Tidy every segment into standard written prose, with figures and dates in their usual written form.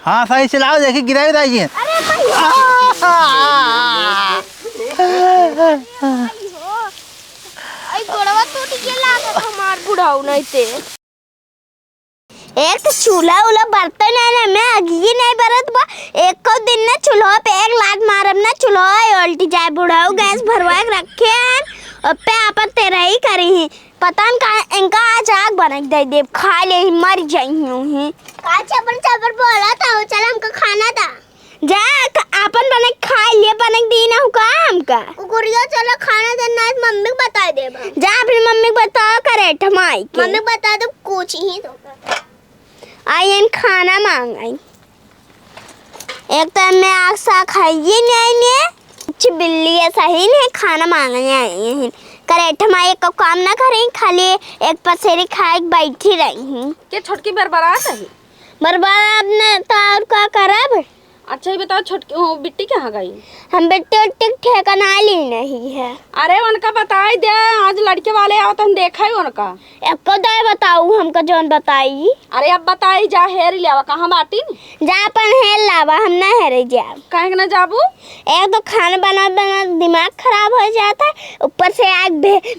हाँ सही चलाओ, देखिए गिरा भी जाइए। गोड़वा टूट गेला हमार बुढ़ाऊ नहीं थे। एक तो चूल्हा उला बर्तन है ना, मैं अगी नहीं बरत बा। एक को दिन ना चूल्हा पे एक लात मारब ना, चूल्हा उल्टी जाए। बुढ़ाऊ गैस भरवा के रखे हैं और पे आप तेरा ही करी ही। पता न का इनका आज आग बना दे दे, खा ले मर जाई हूं। का चपर चपर बोला था, चल हमको खाना था। जा अपन बने खा लिए, बने दीना हूं का हमका कुकुरिया। चलो खाना देना है, मम्मी को बता दे। जा अपनी मम्मी को बता करे ठमाई के। मम्मी बता दो कुछ ही तो आई खाना मांगाई। एक तो मैं आग सा खाइए नहीं, बिल्ली है सही नहीं, खाना मांगने आई है करे ठमाई। एक काम ना करें, खाली एक पसेरी खाए बैठी रही। के छोटकी बरबरात है बरबाद ने तार का करब। अच्छा ये बताओ छोटकी बिट्टी कहाँ गई? हम बिट्टी ठेकाना ली नहीं है। अरे उनका बताई दे, आज लड़के वाले आओ तो हम देखा ही उनका। एक को दे बताऊ हमको जोन बताई। अरे अब बताई जा हेर लिया कहाँ बाटी जा अपन हेर लावा, हम ना हेरे जा। कहीं ना जाबू? एक तो खाना बना बना दिमाग खराब हो जाता है, ऊपर से आग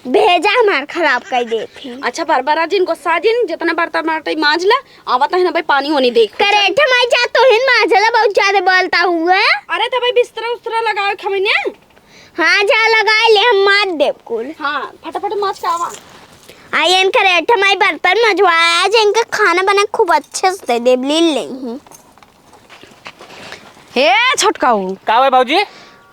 भेजा हमार खराब कर देती। अच्छा बरबरा जी इनको साजिन जितना बर्तन बाटे मांझ ले, आवता है ना भाई पानी होनी देख करे ठमाई जा तो हिन मांझला बहुत ज्यादा बोलता हुआ। अरे तो भाई बिस्तरा उस्तरा लगाओ खमने। हाँ जा लगा ले, हम मार देव कुल। हाँ फटाफट माछ का आवा आयन करे ठमाई बर्तन मजवाया जे इनका खाना बना खूब अच्छे से दे ले ही। हे छोटकाऊ का हुआ भाऊजी?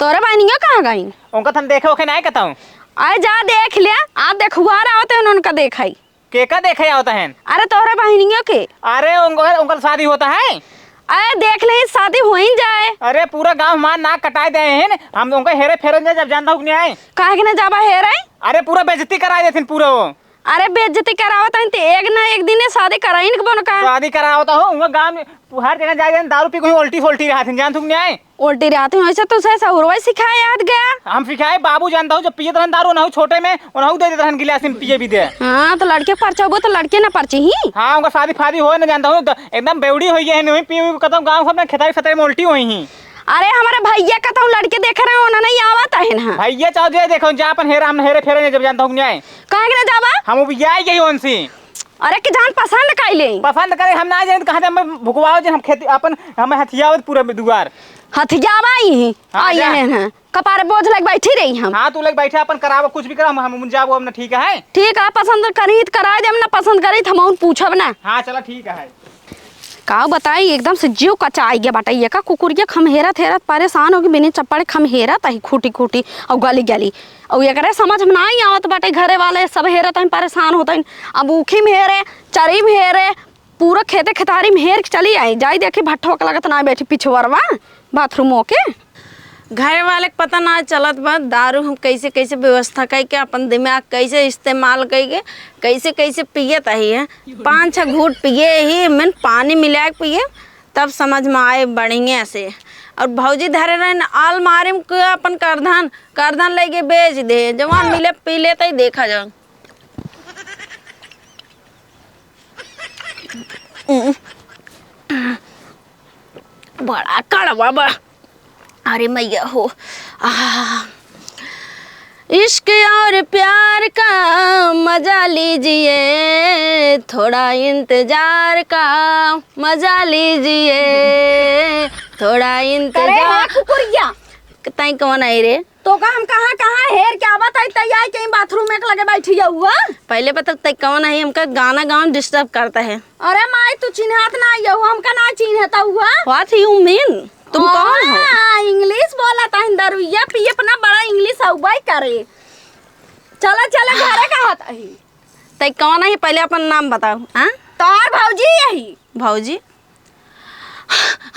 तोरे बहनिया कहाँ गई? उनका थन देखे ओखे नहीं कहता हूँ। अरे जा देख लिया, आप देखुआ रहा होते हैं उनका देखा के का देखे होता है? अरे तोरे बहनियों के। अरे उनका शादी होता है। अरे देख ले शादी हो ही जाए। अरे पूरा गांव मान नाक कटाए दे हैं, हम उनका हेरे फेरन जाए जब जानता हूँ नहीं आए। काहे के ना जाबा हेर आई? अरे पूरा बेइज्जती करा देथिन पूरा वो। अरे बेइज्जती करावत है तो एक ना एक दिन शादी कराइन के बन का शादी करा होता हो उनका गांव में हर जगह जाए दारू पी कोई उल्टी फोल्टी रहती जान तुम नहीं आए। उल्टी रहती हूँ ऐसे तो सहुरवा सिखाया याद गया। हम सिखाए बाबू जानता हूँ जब पिए रहन दारू ना हो छोटे में उन्हें दे देते रहन गिलास में पिए भी दे। हाँ तो लड़के पर्चा हो तो लड़के ना पर्ची ही। हाँ उनका शादी फादी हो ना जानता हूँ, एकदम बेवड़ी हुई है नहीं पी कदम गाँव सब खेताई फताई में उल्टी हुई ही। अरे हमारे भैया का तो लड़के देख रहे हो ना, नहीं आवता है ना भैया चाहो जो देखो जा अपन हेरा हम हेरे फेरे जब जानता हूँ नहीं आए। काहे के ना जाबा? हम भी जाए यही उनसे। अरे कि जान पसंद कर ले पसंद करे हम ना जाए कहाँ हम भुगवाओ जे हम खेती अपन हम हथियावत पूरा दुआर हथियावा ही आई है ना कपारे बोझ लग बैठी रही हम। हाँ तू लग बैठे अपन करावो कुछ भी करा हम जाबो हम ना ठीक है। ठीक है पसंद करी तो करा दे, हम ना पसंद करी तो हम पूछब ना। हाँ चलो ठीक है। का बताई एकदम से जीव कचाई गया बाटा ये का कुकुरिया खमहेरत हेरत परेशान होगी बिना चप्पड़ खमहेरत है खूटी खूटी और गली गली और ये करे समझ में नहीं आवत बाटे। घरे वाले सब हेरत हैं परेशान होते हैं। अब ऊखी में हेरे चरी में हेरे पूरा खेते खेतारी में हेर चली आई जाई देखी भट्ठो के लगत ना बैठी पिछवरवा बाथरूमों के। घर वाले पता ना चलत बा दारू हम कैसे कैसे व्यवस्था करके अपन दिमाग कैसे इस्तेमाल करके कैसे कैसे पियत ही है। 5-6 घूट पिए ही मैंने पानी मिला के पिए तब समझ में आए बढ़िया से। और भौजी धरे रहे अलमारी में अपन करधन लेके बेच दे, जवान मिले पी लेते ही देखा जा। बड़ा कड़वा बा। अरे मैया हो इश्क और प्यार का मजा लीजिए, थोड़ा इंतजार का मजा लीजिए, थोड़ा इंतजार। कुकुरिया तई कौन आई रे? तो का हम कहाँ कहाँ हेर क्या बताई तैयार कहीं बाथरूम में लगे बैठी हुआ। पहले पता तई कौन है हमका गाना गाँव डिस्टर्ब करता है। अरे माई तू चिन्हत ना यू हमका ना चिन्हता हुआ। What you mean? तुम कौन हो? इंग्लिश बोला था दरुइया पिए अपना बड़ा इंग्लिश हुआ करे। चला चला घरे का होता है। तई कौन है पहले अपन नाम बताओ। हाँ तोर भौजी यही भौजी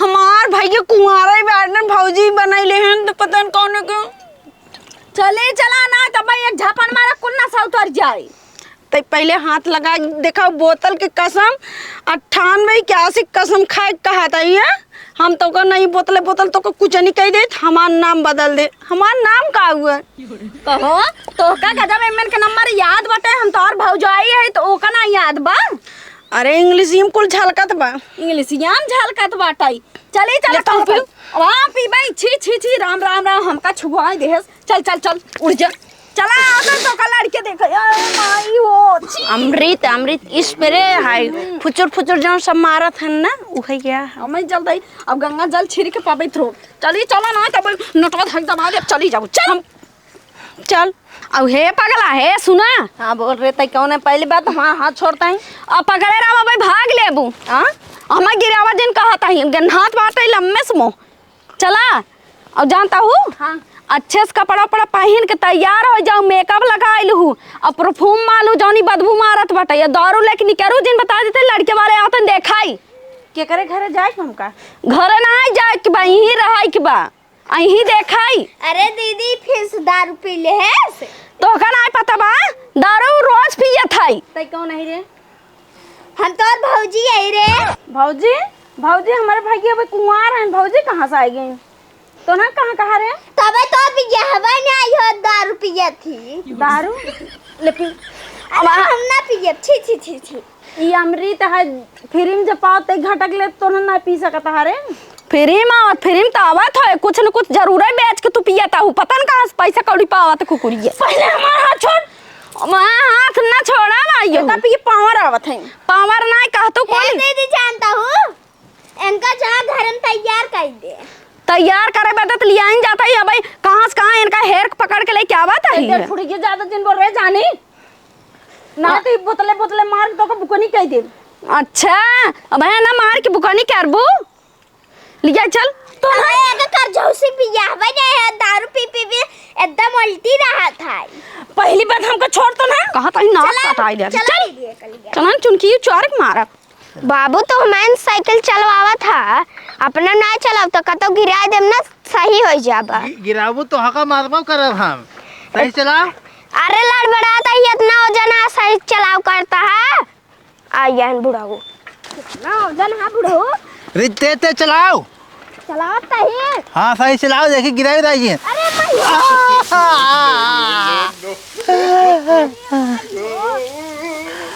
हमार भैया कुंवारा बैठन भौजी बनैले हैं तो पता नहीं कौन क्यों। चले चला ना तब एक झपन मारा कुन्ना सा उतर जाए। तो पहले हाथ लगा देखा बोतल की कसम 98 कसम खाए कहा था ये हम तो का नहीं बोतल तो को कुछ नहीं कह दे हमार नाम बदल दे। हमार नाम का हुआ कहो तो का गजब एमएन के नंबर याद बटे हम तोर भौजाई है तो ओका ना याद बा। अरे इंग्लिश में कुल झलकत बा। इंग्लिश याम झलकत बाटाई। चली चल लेता पी वहाँ पी भाई छी छी छी राम राम राम हमका छुआ दे। चल चल चल उड़ जा चला आकर तो का लड़के देखो माई हो छी। अमृत अमृत स्प्रे है फुचुर फुचुर जो सब मारत है ना उहे क्या हमें जल दई अब गंगा जल छिड़क के पाबे थ्रो। चली चला ना तब नटवा धक दबा दे चली जाओ चल चल। अब हे पगला हे सुना। हाँ बोल रहे थे कौन है पहली बात हमारा हाथ छोड़ता है। अब पकड़े रामा भाई भाग लेबू। हाँ हमें गिरावा दिन कहता ही हाथ बाटे लम्बे से मोह चला। अब जानता हूँ हाँ अच्छे से कपड़ा उपड़ा पहन के तैयार हो जाओ मेकअप लगा लू और परफ्यूम मालू जौनी बदबू मारत बटे या दारू लेके निकलू जिन बता देते लड़के वाले आते देखाई के करे घरे जाए हमका घरे ना जाए कि बा यहीं रहा कि बा यहीं देखाई। अरे दीदी फिर से दारू पी ले है से तो का ना पता बा दारू रोज पिए थाई। तै कौन है रे? हम तो भौजी आई रे। भौजी भौजी हमारे भाई के अभी कुंवार हैं। भौजी कहाँ से आई गई? तो ना कहाँ रे? तबे तो अभी यहवा नहीं आई हो दारू पिए थी। दारू लेकिन अब हम ना पिए छी छी छी छी। ये अमृत है फ्री जब पाओ ते घटक ले तो ना पी सकता है रे। फ्री तो आवत है कुछ न कुछ जरूर बेच के तू पियता हूँ पता न कहाँ से पैसा कौड़ी पावत कुकुरिए। पहले हमारा हाथ छोड़। हाथ ना छोड़ा माइयो तब ये पावर आवत है। पावर ना कहतो हे कोई दीदी जानता हूँ इनका जहाँ घर में तैयार कर दे। तैयार करे बता तो लिया जाता है भाई कहाँ से कहाँ इनका हेयर पकड़ के लेके आवा था इधर थोड़ी के ज्यादा दिन बोल रहे जानी ना तो बोतले बोतले मार तो को बुकनी कह दे। अच्छा अब है ना मार के बुकानी करबू लिया चल तो ना कर जोशी पिया बने है दारू पी पी भी एकदम उल्टी रहा था। पहली बात हमको छोड़ तो ना कहाँ तक ना कटाई दे चल चलन चुनकी चारक मारब। बाबू तो हमें साइकिल चलवावा था अपना ना चलाव तो कतो गिरा देम ना सही हो जाबा। गिराबू तो हका मारबो करब हम सही चलाओ। अरे लड़बड़ाता ही इतना वजन सही चलाव करता है। आयन बुढ़ाऊ कितना वजन है बुढ़ऊ रिते ते चलाओ चलाता ही। हाँ सही चलाओ देखी गिरा दाइए। अरे भैया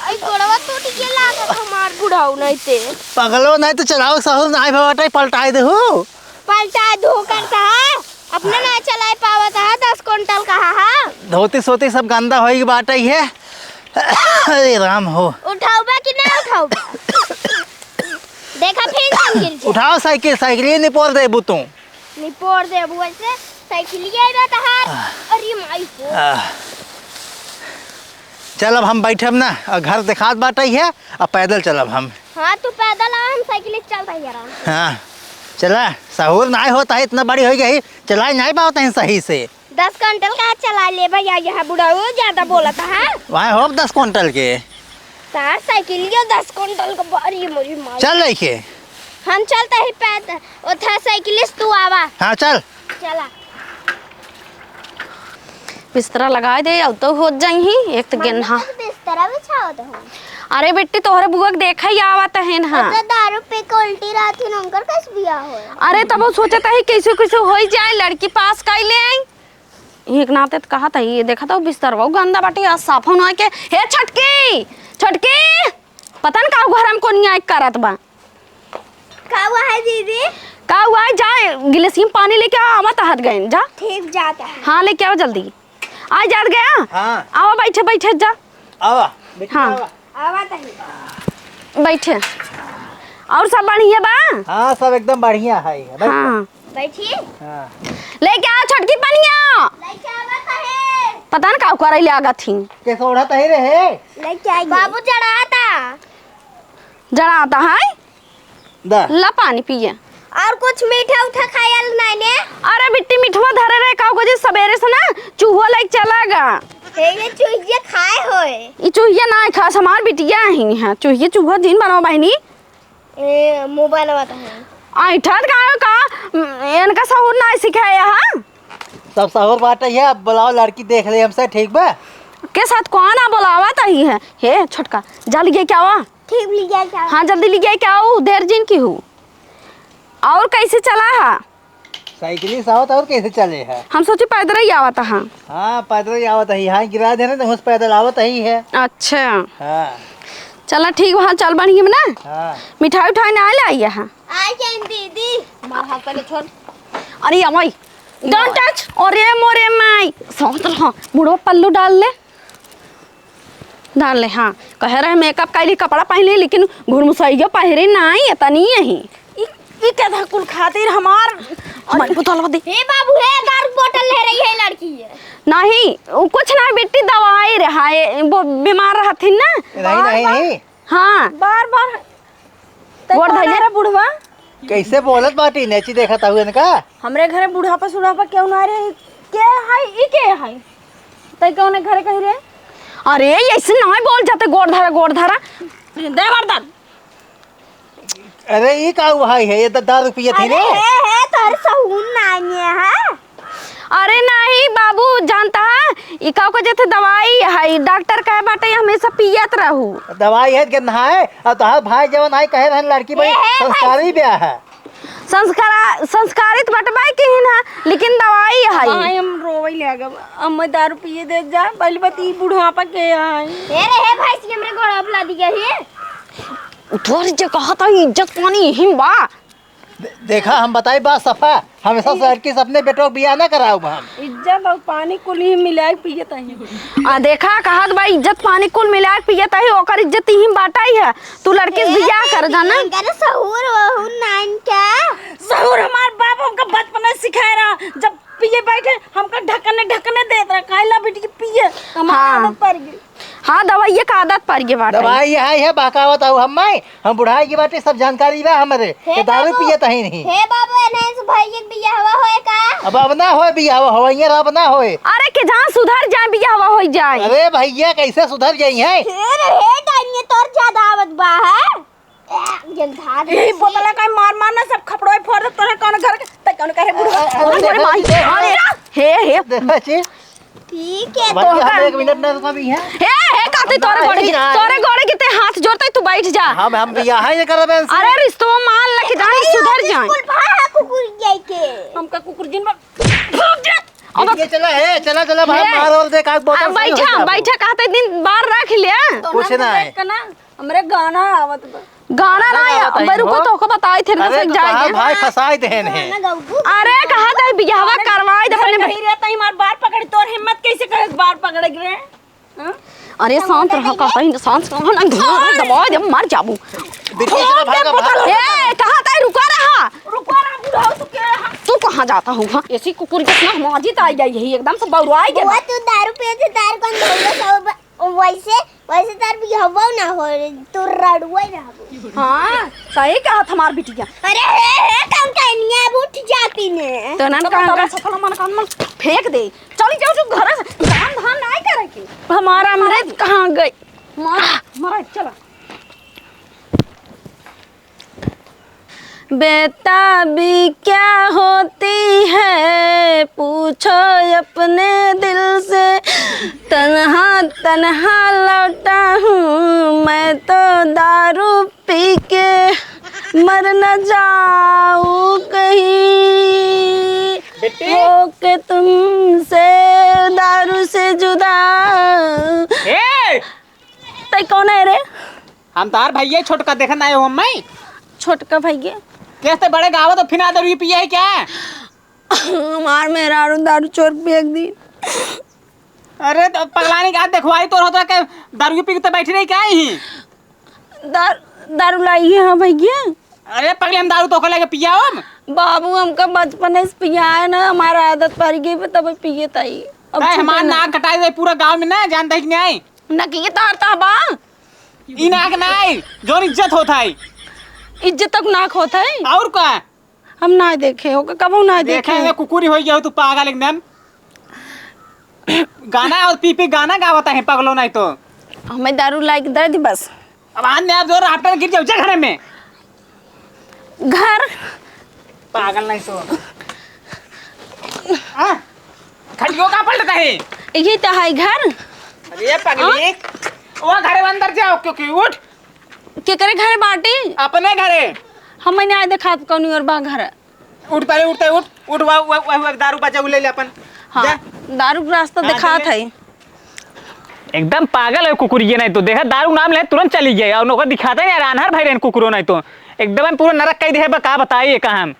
आई गोड़वा टूट के लागत हमार बुढ़ाऊ नहीं ते पगलो नहीं तो चलाओ सहूर नहीं भवटाई पलटाई दे हो पलटा धो करता है अपना ना चलाए पावा था 10 क्विंटल कहा है। धोती सोती सब गंदा होई बाटा ही है। अरे राम हो उठाओबा कि ना उठाओबा देखा फिर हम गिर जाए। उठाओ साइकिल साइकिल नहीं पोर दे बुतू निपोड़ दे बुआ से साइकिल ये रहता है। अरे माई को चल अब हम बैठब ना और घर दिखात बाटा ही है अब पैदल चलब हम। हाँ तू पैदल आ हम साइकिल चलता है आराम से। हाँ चला सहूर नहीं होता है इतना बड़ी हो गई चला नहीं पाता है सही से। 10 क्विंटल का चला ले भैया यहाँ बुढ़ाऊ ज्यादा बोला था है। वहाँ हो 10 क्विंटल के तार साइकिल ये 10 क्विंटल का बारी मोरी मार चल रही हम चलता ही पैदल वो था साइकिलिस्ट तू आवा। हाँ चल चला बिस्तरा लगा दे अब तो हो जाई एक तो गेन्हा। बिस्तर बिछाओ तो अरे बेटी तोहरे बुआ के देखा ही आवत है ना। तो दारू पे के उल्टी रात ही नंकर कस बिया हो। अरे तब वो सोचता है कैसे कैसे हो जाए लड़की पास कर ले आई एक नाते तो कहा था ये देखा था बिस्तर वो गंदा बाटी साफ होना के हे छटकी छटकी पता न का घर हमको नहीं आए करत बा का हुआ है दीदी? का हुआ है जा गिलास में पानी लेके आ मत हाथ गए जा। ठीक जाता है। हाँ लेके आओ जल्दी आ जात गया। हाँ आओ बैठे बैठे जा। आवा हाँ आवा तही बैठे और सब बढ़िया बा। हाँ सब एकदम बढ़िया है हाँ बैठी हाँ लेके आओ छटकी पनिया लेके आवा तही पता न का करे ले आगा थी कैसे उड़ाता ही रहे लेके आई बाबू चढ़ाता जरा आता है दा ला पानी पिए और कुछ मीठा उठा खायल नहीं ने। अरे बिट्टी मिठवा धरे रहे का जी सवेरे से ना चूहो लेके चलागा ये चूहिया खाए होए ये चूहिया ना खास हमार बिटिया ही है चूहिया चूहा दिन बनाओ बहनी ए मोबाइल वाला है ऐठा का इनका सहूर ना सिखाया हां सब सहूर बाटा है अब बुलाओ लड़की देख ले हमसे ठीक बा के साथ कौन आ बुलावा ही है हे छोटका जा लिए क्या हुआ ठीक लिया क्या? हाँ जल्दी लिए क्या हो देर जिन की हूँ और कैसे चला है साइकिल सावत और कैसे चले है हम सोचे पैदल ही आवता हाँ। हाँ पैदल ही आवत है यहाँ गिरा देना तो उस पैदल आवत ही है। अच्छा हाँ चला ठीक वहाँ चल बढ़िया में ना। हाँ मिठाई उठाई ना ले आई है। आ जाए दीदी। हमारा हाथ पहले छोड़। अरे अमाई डोंट टच। अरे मोरे माई सोच हाँ बुढ़ो पल्लू डाल ले। हाँ कह रहे मेकअप कैली कपड़ा पहले लेकिन घुरमुसैया पहरे नहीं तनी यही ई क्या था कुल खातिर हमारी बोतल दे। हे बाबू हे दारू बोतल ले रही है लड़की है। नहीं वो कुछ ना बेटी दवाई रहा है वो बीमार रहती ना। नहीं हाँ बार बार गोड़ धैले बुढ़वा कैसे बोलत बाटी नेची देखा था इनका। हमरे घरे बुढ़ापा सुढ़ापा क्यों ना रहे क्या है ई के है तै कौन घरे कह रे। अरे ऐसे नहीं बोल जाते गोड़ धरा दे मर्दन। अरे ये का भाई है ये 10 रुपये थी ने। हे तोर सहून नहीं है। अरे नहीं बाबू जानता है इका को जैसे दवाई है डॉक्टर कहे बाटे हमेशा पियत रहू। दवाई है कि नहाए और तो भाई जवन आई कहे रहन लड़की बड़ी संस्कारी ब्याह है। संस्कारित बटवाई की ना लेकिन दवाई है। हम रोवे ले गब हम दारू पिए दे जा पहली बात ई बुढ़ापा के है। हे रे हे भाई से हमरे घोड़ा बुला दी गई है। उठोर जे कहत है इज्जत पानी हिम बा। देखा हम बताई बात सफा हमेशा शहर की अपने बेटों बियाह ना कराओ हम। इज्जत और पानी कुल ही मिला के पिए तही। देखा कहत भाई इज्जत पानी कुल मिला के पियत है ओकर इज्जत ही बाटाई है। तू लड़के से बियाह कर जाना। करे सहूर वहू नाइन क्या। सहूर हमार बाप हमका बचपन से सिखाए रहा जब पिए बैठे हमका ढकने देत रहा काइला बेटी के पिए हमार आदत पड़ गई। हाँ दवाई का आदत पड़ गई बाटे। दवाई है बकावत आऊ हम बुढ़ाई की बाटे सब जानकारी बा हमरे ये दारू पियत है नहीं। हे बाबू नहीं से भाई एक बियाह हुआ होए का। अब ना होए बियाह होइए अब ना होए। अरे के जहाँ सुधर जाए बियाह हो जाए। अरे भैया कैसे सुधर गई है। हे डाइने तोर ज्यादा आवत बा है। यही बोतला का मार ना सब खपड़ोए फोड़ दे तोरे कौन घर ते कौन करे बुढ़वा। अरे माई हे देखा छी ठीक है तो हम 1 मिनट ना रुका भी है। हे काते तोरे गोड़े के ते हाथ जोड़ते तू बैठ जा। हम बियाह है करबे। अरे रिश्तों मान लग जाए सुधर जाए। कुल भाई कुकुर जाई के हमका कुकुर जिन भूख जा। अब ये चला भाई मार और देख आग बोतल बैठा कहते दिन बार रख ले कुछ ना है ना हमरे गाना आवत बा। गाना ना मैं रुको तो को बताई थे ना सक जाए भाई फसाई देन है। अरे कहा था बियाहवा करवाई दे अपने नहीं रहता ही मार बार पकड़ तोर हिम्मत कैसे करे बार पकड़ रे। अरे शांत रह का कहीं शांत रह ना दबा दे मर जाबू। ए कहा था रुका रहा बुढ़ाओ तू क्या तू कहां जाता हूं। हां ऐसी कुकुर के ना माजित आ गई यही एकदम से बौराई गया। वो तू दारू पिए थे दारू कौन धोलो सब वैसे तार भी हवा ना हो तू रड़ुआ रहबो। हां सही कहा हमार बिटिया। अरे हे कौन कहनिया अब उठ जाती ने तो ना का सफल मन फेंक दे चली जाओ तू घर से काम धाम नहीं करे के। हमारा अमृत कहां गई मारा चला। बेताबी क्या होती है पूछो अपने दिल से तन्हा लौटा हूँ मैं तो दारू पी के मर न जाऊँ कहीं हो के तुमसे दारू से जुदा। तै कौन है रे। हम तार भैया छोटका देखन आए हो मैं। छोटका भैया कैसे बड़े गाँव तो फिर दारू पिया है क्या। हमार मेरा दारू चोर फेंक दी। अरे तो पगलानी का देखवाई तो होता के दारू पी के बैठी रही क्या ही। दारू लाई है हाँ भैया। अरे पगले हम दारू तो को लेके पिया हम। बाबू हमका बचपन से पिया है ना हमारा आदत पड़ गई तब पिए ताई। अब हमार नाक कटाई दे पूरा गांव में ना जानता है कि नहीं ना की तारता बा ई नाक नहीं जो इज्जत होता है इज्जत तक नाक होता है और क्या हम ना देखे हो कबू ना देखे। कुकुरी हो गया तू पागल एकदम। गाना और पी गाना गावता है पगलो नहीं तो हमें दारू लाइक दे दी बस। अब आज ने आप जोर आपटा गिर जाओ जा घर में घर पागल नहीं तो हां खड़ियो का पलटता है यही तो है घर। अरे पगली वो घर अंदर जाओ क्योंकि उठ के करे घर बाटी अपने घरे हम नहीं आए देखा कौन और बा घर। उठ पहले उठते उठ दारू बचा ले अपन। हाँ दारू का रास्ता दिखा था एकदम पागल है कुकुर ये, नहीं तो देखा दारू नाम ले तुरंत चली गई और नौकर दिखाता नहीं यार अनहर भाई रहन कुकुरो नहीं तो एकदम पूरा नरक कह दे का बताइए कहाँ हम